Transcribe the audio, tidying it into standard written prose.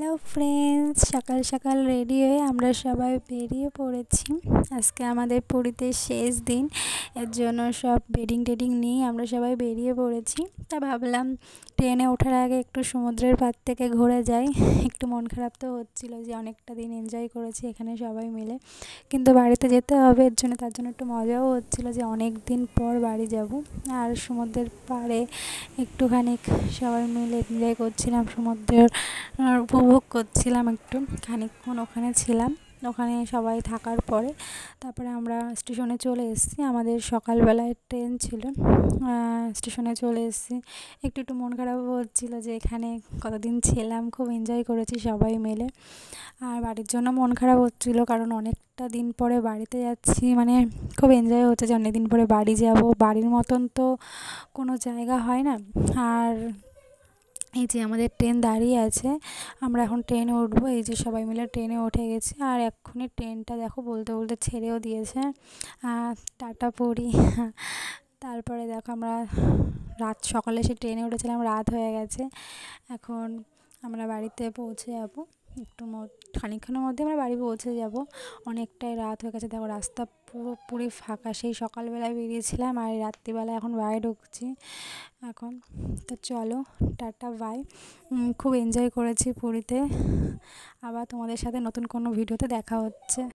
Hello friends, সকাল সকাল ready হয়ে আমরা সবাই বেরিয়ে পড়েছি। আজকে আমাদের পুরীতে শেষ দিন, এর জন্য সব বেডিং টেডিং নিয়ে আমরা সবাই বেরিয়ে পড়েছি। তা ভাবলাম ট্রেনে ওঠার আগে একটু সমুদ্রের পাড় থেকে ঘুরে যাই। একটু মন খারাপ তো হচ্ছিল যে অনেকটা দিন এনজয় করেছি এখানে সবাই মিলে, কিন্তু বাড়িতে যেতে হবে, এর জন্য তার জন্য একটু মজাও হচ্ছিলো যে অনেক দিন পর বাড়ি যাব। আর সমুদ্রের পাড়ে একটুখানি সবাই মিলে এনজয় করছিলাম, সমুদ্রের উপভোগ করছিলাম। একটু খানিকক্ষণ ওখানে ছিলাম। ওখানে সবাই থাকার পরে তারপরে আমরা স্টেশনে চলে এসেছি। আমাদের সকালবেলায় ট্রেন ছিল, স্টেশনে চলে এসেছি। একটু মন খারাপও হচ্ছিলো যে এখানে কতদিন ছিলাম, খুব এনজয় করেছি সবাই মিলে। আর বাড়ির জন্য মন খারাপ হচ্ছিলো, কারণ অনেকটা দিন পরে বাড়িতে যাচ্ছি, মানে খুব এনজয় হচ্ছে যে অনেক দিন পরে বাড়ি যাব। বাড়ির মতন তো কোনো জায়গা হয় না। আর এই যে আমাদের ট্রেন দাঁড়িয়ে আছে, আমরা এখন ট্রেনে উঠবো। এই যে সবাই মিলে ট্রেনে উঠে গেছি, আর এক্ষুনি ট্রেনটা দেখো বলতে বলতে ছেড়েও দিয়েছে। টাটা পুরী। তারপরে দেখো আমরা সকালে সে ট্রেনে উঠেছিলাম, রাত হয়ে গেছে। এখন আমরা বাড়িতে পৌঁছে যাবো খানিকক্ষণের মধ্যে আমরা বাড়ি পৌঁছে যাব। অনেকটাই রাত হয়ে গেছে, দেখো রাস্তা পুরোপুরি ফাঁকা। সেই সকালবেলায় বেরিয়েছিলাম আর রাত্রিবেলা এখন বাড়ি ঢুকছি এখন। তো চলো, টাটা বাই। খুব এনজয় করেছি পুরীতে। আবার তোমাদের সাথে নতুন কোনো ভিডিওতে দেখা হচ্ছে।